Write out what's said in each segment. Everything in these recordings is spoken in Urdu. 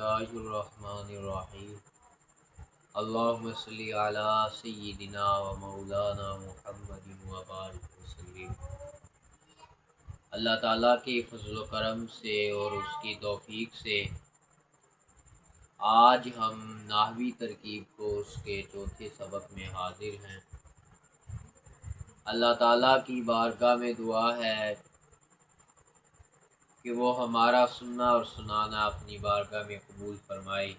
اللہ الرحمن الرحیم اللہم صلی علی سیدنا و مولانا محمد و بارک وسلم۔ اللہ تعالیٰ کے فضل و کرم سے اور اس کی توفیق سے آج ہم نحوی ترکیب کو اس کے چوتھے سبق میں حاضر ہیں۔ اللہ تعالیٰ کی بارگاہ میں دعا ہے کہ وہ ہمارا سننا اور سنانا اپنی بارگاہ میں قبول فرمائے۔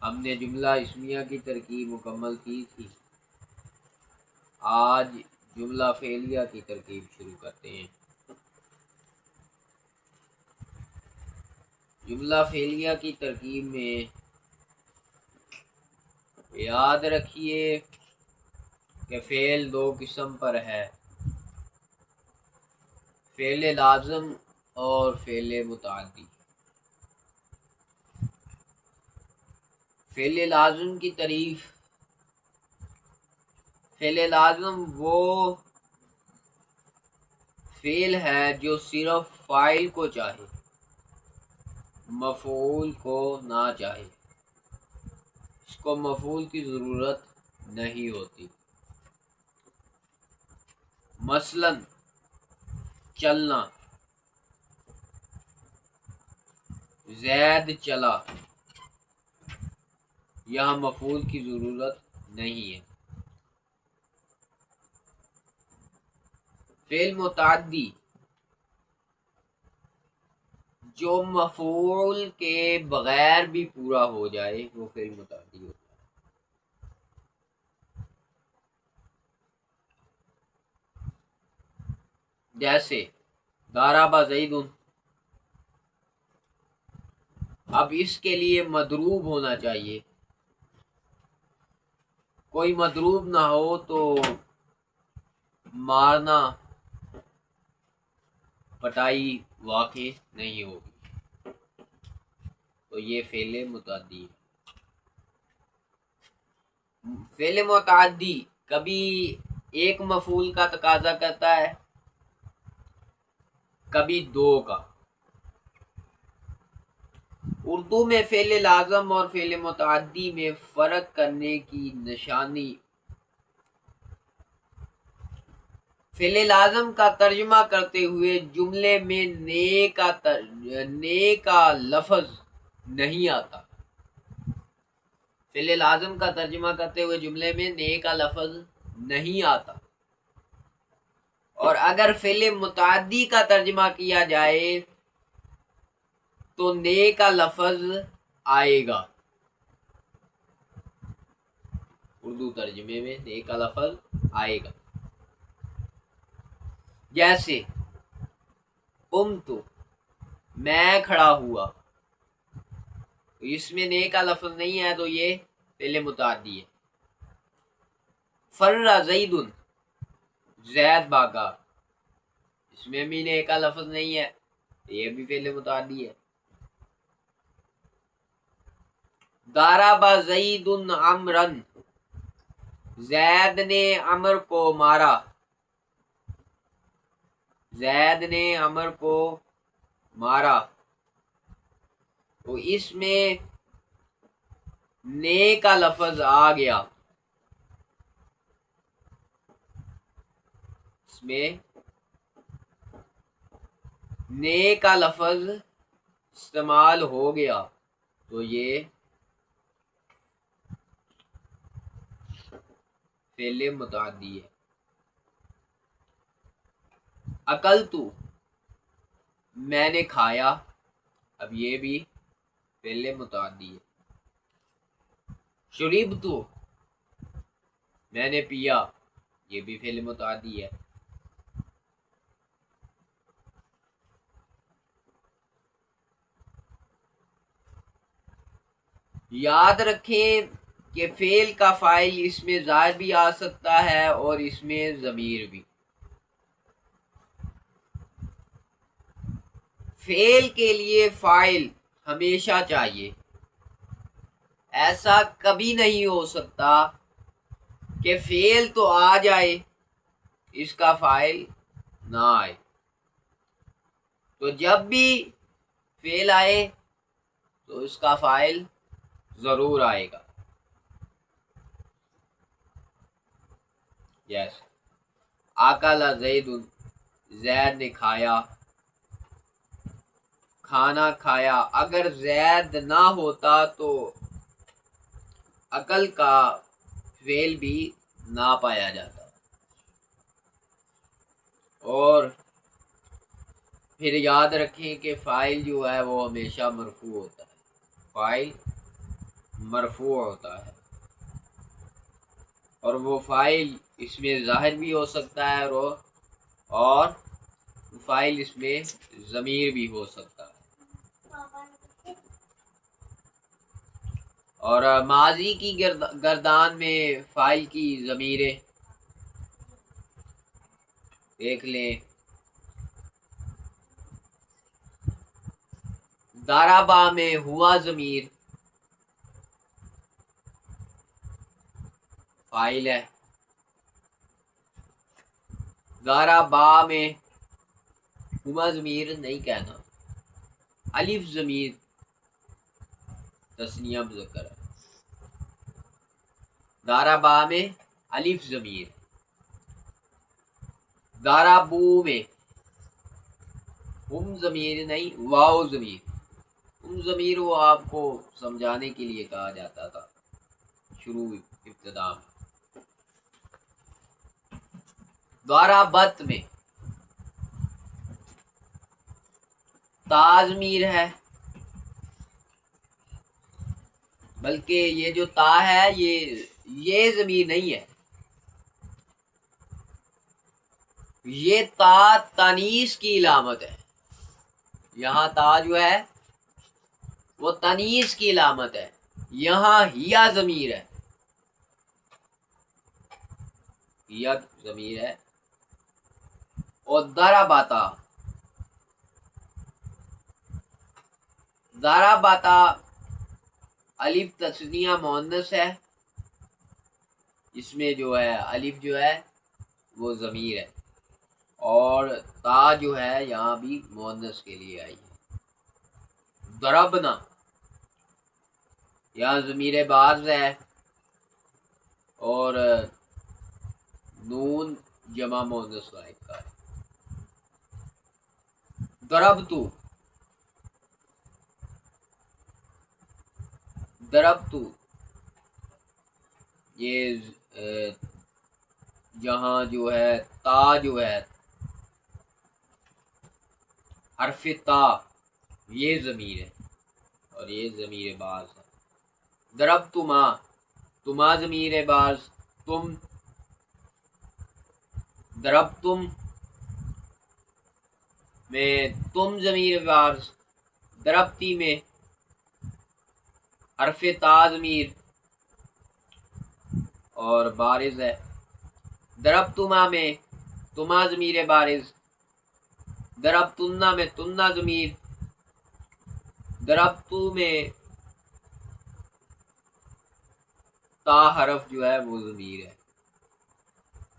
ہم نے جملہ اسمیہ کی ترکیب مکمل کی تھی، آج جملہ فعلیہ کی ترکیب شروع کرتے ہیں۔ جملہ فعلیہ کی ترکیب میں یاد رکھیے کہ فعل دو قسم پر ہے، فعل لازم اور فعل متعدی۔ فعل لازم کی تعریف: فعل لازم وہ فعل ہے جو صرف فاعل کو چاہے، مفعول کو نہ چاہے، اس کو مفعول کی ضرورت نہیں ہوتی۔ مثلا چلنا، زید چلا، یہاں مفعول کی ضرورت نہیں ہے۔ فعل متعدی جو مفعول کے بغیر بھی پورا ہو جائے وہ فعل متعدی ہوتا ہے۔ جیسے ضرب زید، اب اس کے لیے مضروب ہونا چاہیے، کوئی مضروب نہ ہو تو مارنا پٹائی واقع نہیں ہوگی، تو یہ فعل متعدی ہے۔ فعل متعدی کبھی ایک مفعول کا تقاضا کرتا ہے، کبھی دو کا۔ اردو میں فعل لازم اور فعل متعدی میں فرق کرنے کی نشانی فعل لازم کا ترجمہ کرتے ہوئے جملے میں نے کا لفظ نہیں آتا۔ فعل لازم کا ترجمہ کرتے ہوئے جملے میں نے کا لفظ نہیں آتا، اور اگر فعل متعدی کا ترجمہ کیا جائے تو نے کا لفظ آئے گا۔ اردو ترجمے میں نے کا لفظ آئے گا۔ جیسے قمت، میں کھڑا ہوا، اس میں نے کا لفظ نہیں ہے تو یہ فعل متعدی ہے۔ فر زید، زید بھاگا، اس میں بھی نے کا لفظ نہیں ہے تو یہ بھی فعل متعدی ہے۔ ضرب زید عمرا، زید نے عمر کو مارا، زید نے عمر کو مارا، تو اس میں نے کا لفظ آ گیا، اس میں نے کا لفظ استعمال ہو گیا، تو یہ فعل متعدی ہے۔ اکلت، میں نے کھایا، اب یہ بھی فعل متعدی ہے۔ شربت، میں نے پیا، یہ بھی فعل متعدی ہے۔ یاد رکھیں کہ فعل کا فاعل اس میں ظاہر بھی آ سکتا ہے اور اس میں ضمیر بھی۔ فعل کے لیے فاعل ہمیشہ چاہیے، ایسا کبھی نہیں ہو سکتا کہ فعل تو آ جائے اس کا فاعل نہ آئے۔ تو جب بھی فعل آئے تو اس کا فاعل ضرور آئے گا. یس. اکل زید، زید نے کھایا. کھانا کھایا. اگر زید نہ ہوتا تو اکل کا فعل بھی نہ پایا جاتا. اور پھر یاد رکھیں کہ فاعل جو ہے وہ ہمیشہ مرفوع ہوتا ہے. فاعل مرفوع ہوتا ہے، اور وہ فاعل اس میں ظاہر بھی ہو سکتا ہے اور فاعل اس میں ضمیر بھی ہو سکتا ہے. اور ماضی کی گردان میں فاعل کی ضمیریں دیکھ لیں. ضربا میں ہوا ضمیر فاعل ہے. ضربا میں ہوا ضمیر نہیں کہنا. الف ضمیر تثنیہ مذکر ہے. ضربا میں الف ضمیر. ضربو میں ہم ضمیر نہیں، واو ضمیر. ہم ضمیر وہ آپ کو سمجھانے کے لیے کہا جاتا تھا شروع ابتدا میں. ضربت میں تا ضمیر ہے، بلکہ یہ جو تا ہے یہ ضمیر نہیں ہے. یہ تا تانیث کی علامت ہے. یہاں تا جو ہے وہ تانیث کی علامت ہے. یہاں ہیا ضمیر ہے. ہیا ضمیر ہے. اور ضرباتا، ضرباتا الف تثنیہ مؤنث ہے. اس میں جو ہے الف جو ہے وہ ضمیر ہے، اور تا جو ہے یہاں بھی مؤنث کے لیے آئی ہے. ضربنا یہاں ضمیر بارز ہے، اور نون جمع مؤنث غائب کا ہے. ضربتو، ضربتو یہ جہاں جو ہے تا جو ہے حرف تا یہ ضمیر ہے، اور یہ ضمیر باز ہے. ضربتما، تما ضمیر باز. تم، ضربتم میں تم ضمیر باز. ضربتی میں حرف تا ضمیر اور بارز ہے. ضربتما میں تما ضمیر بارز. ضربتنا میں تنا ضمیر. ضربتو میں تا حرف جو ہے وہ ضمیر ہے،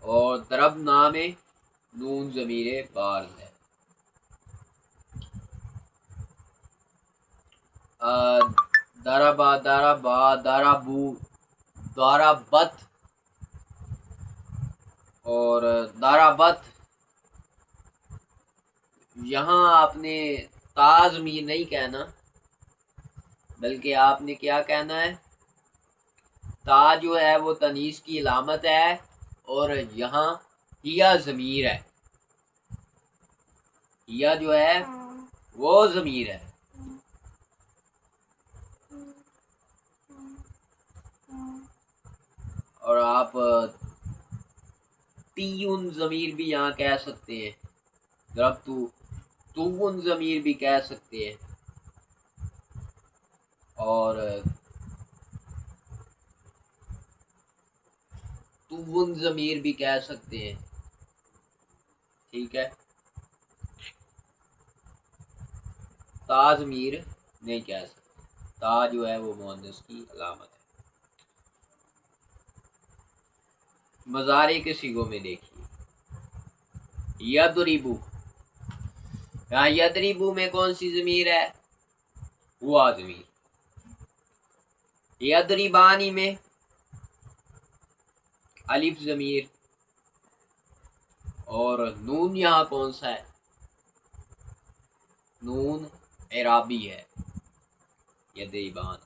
اور ضربنا میں نون ضمیر بارز ہے. ضربا، ضربا، ضربو، ضربت اور ضربت. یہاں آپ نے تا ضمیر نہیں کہنا، بلکہ آپ نے کیا کہنا ہے؟ تا جو ہے وہ تانیث کی علامت ہے، اور یہاں ہیا ضمیر ہے. ہیا جو ہے وہ ضمیر ہے. اور آپ تیون ضمیر بھی یہاں کہہ سکتے ہیں. ضربتو، تون ضمیر بھی کہہ سکتے ہیں، اور تون ضمیر بھی کہہ سکتے ہیں. ٹھیک ہے. تا ضمیر نہیں کہہ سکتے. تا جو ہے وہ مؤنث کی علامت ہے. مضارع کے صیغوں میں دیکھیے. یضربو، یہاں یضربو میں کون سی ضمیر ہے؟ ہوا ضمیر. یضربانی میں الف ضمیر اور نون یہاں کون سا ہے؟ نون اعرابی ہے. یضربان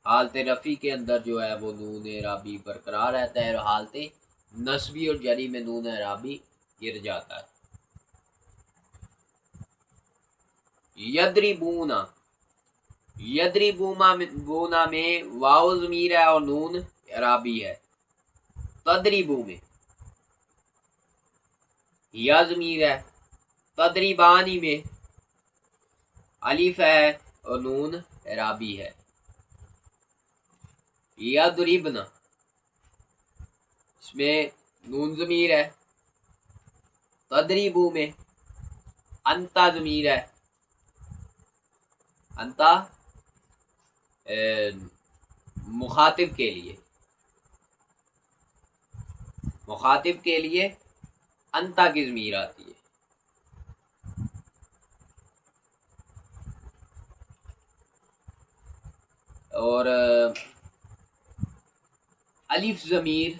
حالت رفع کے اندر جو ہے وہ نون اعرابی برقرار رہتا ہے، اور حالت نصبی اور جری میں نون اعرابی گر جاتا ہے. یضربونا، یضربونا میں واو ضمیر ہے اور نون اعرابی ہے. تضربو میں یا ضمیر ہے. تضربانی میں الف ہے اور نون اعرابی ہے. یضربنا اس میں نون ضمیر ہے. تضربو میں انتا ضمیر ہے. انتا مخاطب کے لیے، مخاطب کے لیے انتا کی ضمیر آتی ہے. اور الف ضمیر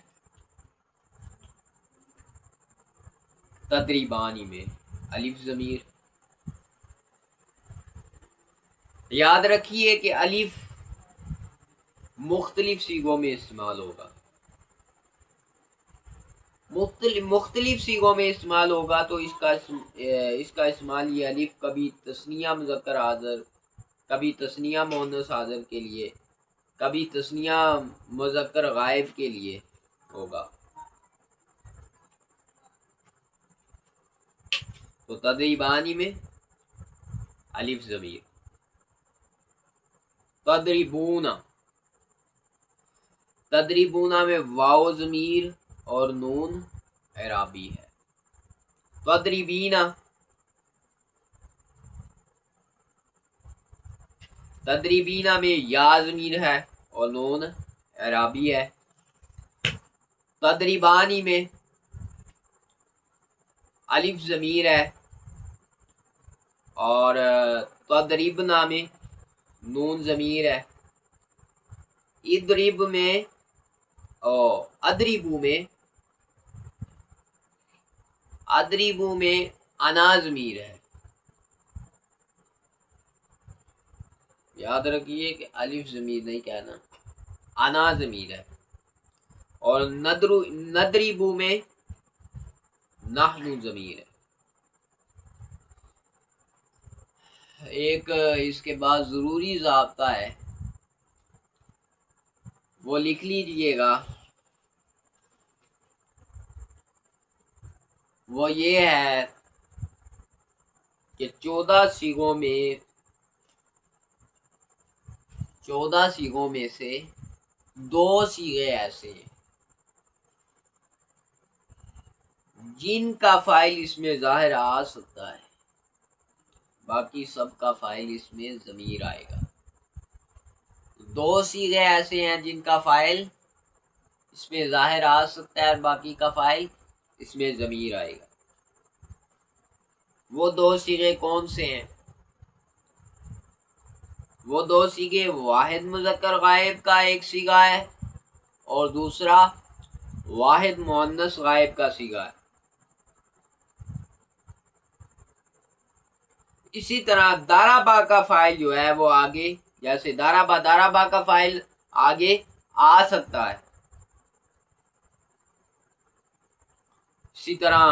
تضربانی میں الف ضمیر. یاد رکھیے کہ الف مختلف صیغوں میں استعمال ہوگا، مختلف صیغوں میں استعمال ہوگا. تو اس کا استعمال یہ الف کبھی تثنیہ مذکر حاضر، کبھی تثنیہ مؤنث حاضر کے لیے، کبھی تثنیہ مذکر غائب کے لیے ہوگا. تو تضربانی میں الف ضمیر. تضربونا، تضربونا میں واو ضمیر اور نون اعرابی ہے. تضربینا، تضربینا میں یا ضمیر ہے اور نون اعرابی ہے. تضربانی میں الف ضمیر ہے اور تضربنا میں نون ضمیر ہے. اضرب میں اور ادریبو میں انا ضمیر ہے. یاد رکھیے کہ الف ضمیر نہیں کہنا، انا ضمیر ہے. اور ندریبو میں نحنو ضمیر ہے. ایک اس کے بعد ضروری ضابطہ ہے، وہ لکھ لیجئے گا. وہ یہ ہے کہ 14 صیغوں میں سے 2 صیغے ایسے ہیں جن کا فاعل اس میں ظاہر آ سکتا ہے، باقی سب کا فاعل اس میں ضمیر آئے گا. 2 صیغے ایسے ہیں جن کا فاعل اس میں ظاہر آ سکتا ہے اور باقی کا فاعل اس میں ضمیر آئے گا. وہ 2 صیغے کون سے ہیں؟ وہ 2 صیغے واحد مذکر غائب کا ایک صیغہ ہے اور دوسرا واحد مؤنث غائب کا صیغہ ہے. اسی طرح دارابا کا فاعل جو ہے وہ آگے، جیسے دارابا کا فاعل آگے آ سکتا ہے. اسی طرح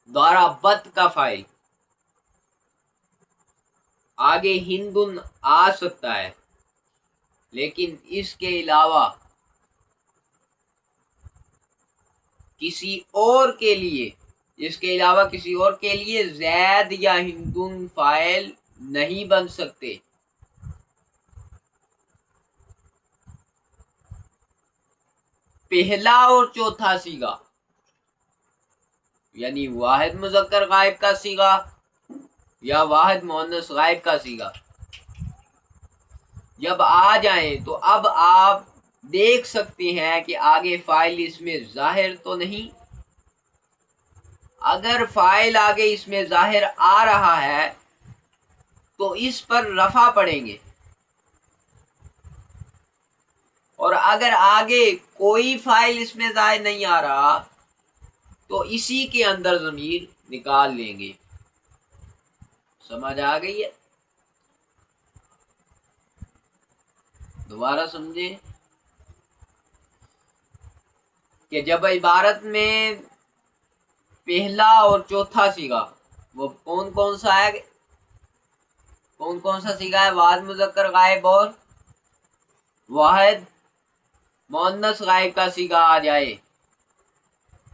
دارابت کا فاعل آگے ہندن آ سکتا ہے، لیکن اس کے علاوہ کسی اور کے لیے زید یا ہندن فاعل نہیں بن سکتے. پہلا اور چوتھا صیغہ یعنی واحد مذکر غائب کا صیغہ یا واحد مؤنث غائب کا صیغہ جب آ جائیں تو اب آپ دیکھ سکتے ہیں کہ آگے فاعل اس میں ظاہر تو نہیں. اگر فاعل آگے اس میں ظاہر آ رہا ہے تو اس پر رفع پڑیں گے، اور اگر آگے کوئی فاعل اس میں ظاہر نہیں آ رہا تو اسی کے اندر ضمیر نکال لیں گے. سمجھ آ گئی ہے؟ دوبارہ سمجھیں کہ جب عبارت میں پہلا اور چوتھا صیغہ، وہ کون کون سا ہے؟ کون کون سا صیغہ ہے؟ واحد مذکر غائب اور واحد مؤنث غائب کا صیغہ آ جائے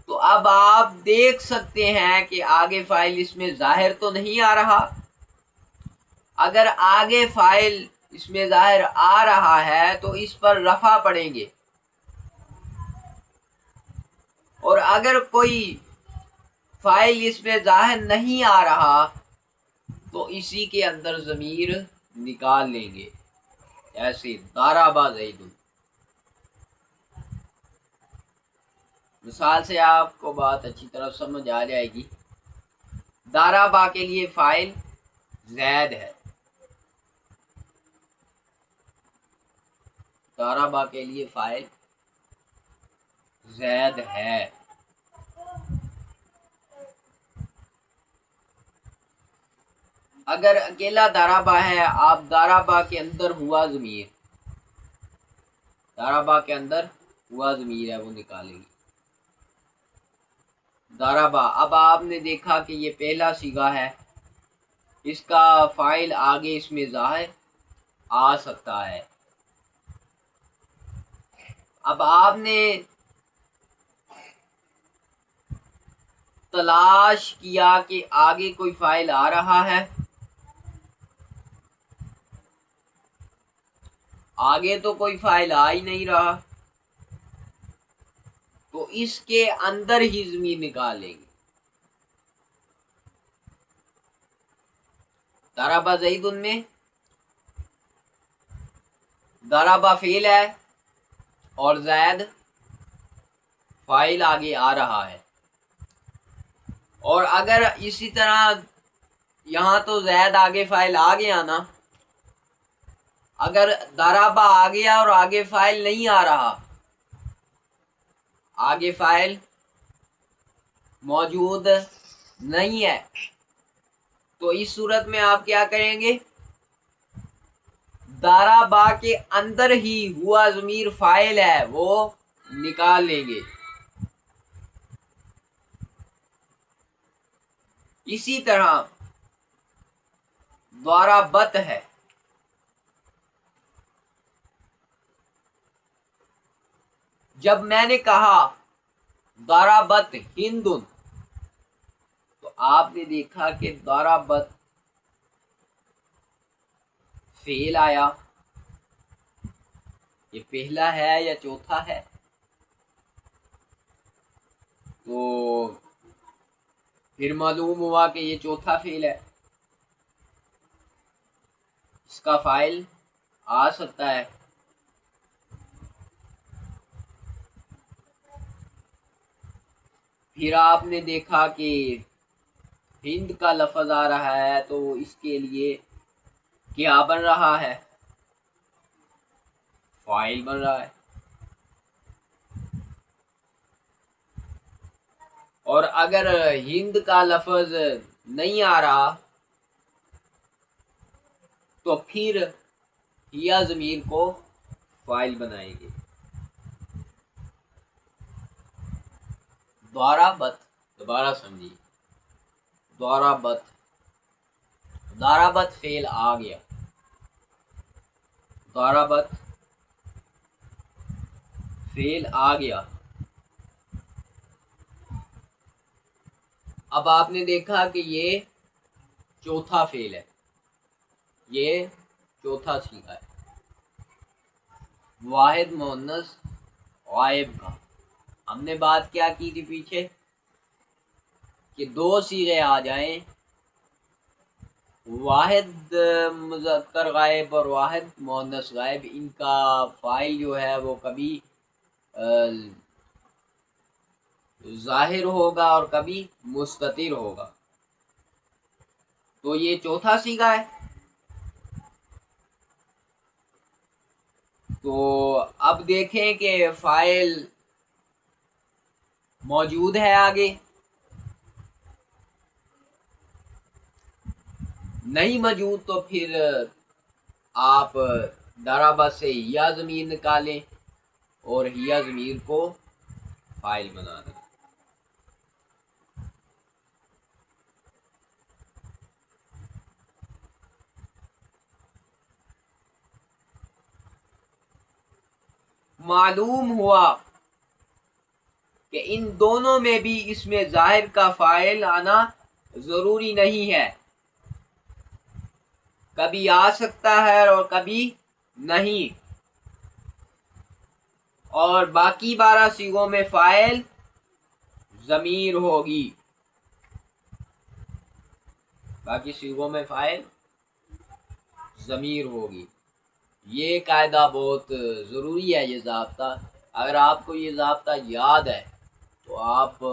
تو اب آپ دیکھ سکتے ہیں کہ آگے فاعل اس میں ظاہر تو نہیں آ رہا. اگر آگے فاعل اس میں ظاہر آ رہا ہے تو اس پر رفع پڑیں گے، اور اگر کوئی فاعل اس میں ظاہر نہیں آ رہا تو اسی کے اندر ضمیر نکال لیں گے. ایسے ضرب زید. مثال سے آپ کو بات اچھی طرح سمجھ آ جائے گی. ضرب کے لیے فاعل زید ہے، ضرب کے لیے فاعل زید ہے. اگر اکیلا ضرب ہے، آپ ضرب کے اندر ہوا ضمیر، ضرب کے اندر ہوا ضمیر ہے وہ نکالیں گے. ضرب، اب آپ نے دیکھا کہ یہ پہلا صیغہ ہے، اس کا فاعل آگے اس میں ظاہر آ سکتا ہے. اب آپ نے تلاش کیا کہ آگے کوئی فاعل آ رہا ہے، آگے تو کوئی فاعل آ ہی نہیں رہا، تو اس کے اندر ہی ضمیر نکالیں گے. ضرب زید میں ضرب فعل ہے اور زید فاعل آگے آ رہا ہے، اور اگر اسی طرح یہاں تو زید آگے فاعل آ گیا نا، اگر ضرب آ گیا اور آگے فاعل نہیں آ رہا، آگے فاعل موجود نہیں ہے، تو اس صورت میں آپ کیا کریں گے؟ ضرب کے اندر ہی ہوا ضمیر فاعل ہے وہ نکال لیں گے. اسی طرح ضربت ہے، جب میں نے کہا ضربت ہند تو آپ نے دیکھا کہ ضربت فعل آیا، یہ پہلا ہے یا چوتھا ہے؟ تو پھر معلوم ہوا کہ یہ چوتھا فعل ہے، اس کا فاعل آ سکتا ہے. پھر آپ نے دیکھا کہ ہند کا لفظ آ رہا ہے تو اس کے لیے کیا بن رہا ہے؟ فاعل بن رہا ہے. اور اگر ہند کا لفظ نہیں آ رہا تو پھر یا ضمیر کو فاعل بنائیں گے. ضربت، دوبارہ سمجھیے، ضربت، ضربت فعل آ گیا، ضربت فعل آ گیا. اب آپ نے دیکھا کہ یہ چوتھا فعل ہے، یہ چوتھا صیغہ ہے واحد مؤنث غائب کا. ہم نے بات کیا کی تھی پیچھے کہ دو صیغے آ جائیں واحد مذکر غائب اور واحد مؤنث غائب، ان کا فاعل جو ہے وہ کبھی ظاہر ہوگا اور کبھی مستتر ہوگا، تو یہ چوتھا صیغہ ہے۔ تو اب دیکھیں کہ فاعل موجود ہے آگے، نہیں موجود تو پھر آپ ضرب سے یا ضمیر نکالیں اور یا ضمیر کو فاعل بنا دیں۔ معلوم ہوا کہ ان دونوں میں بھی اس میں ظاہر کا فاعل آنا ضروری نہیں ہے، کبھی آ سکتا ہے اور کبھی نہیں، اور باقی 12 صیغوں میں فاعل ضمیر ہوگی، باقی صیغوں میں فاعل ضمیر ہوگی۔ یہ قاعدہ بہت ضروری ہے، یہ ضابطہ اگر آپ کو یہ ضابطہ یاد ہے تو آپ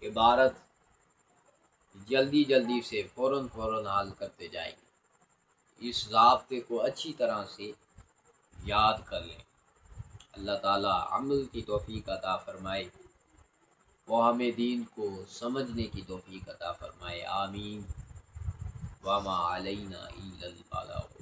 عبارت جلدی جلدی سے فوراً حل کرتے جائیں گے۔ اس ضابطے کو اچھی طرح سے یاد کر لیں۔ اللہ تعالیٰ عمل کی توفیق عطا فرمائے، وہ ہمیں دین کو سمجھنے کی توفیق عطا فرمائے، آمین۔ وما علینا الا البلاغ۔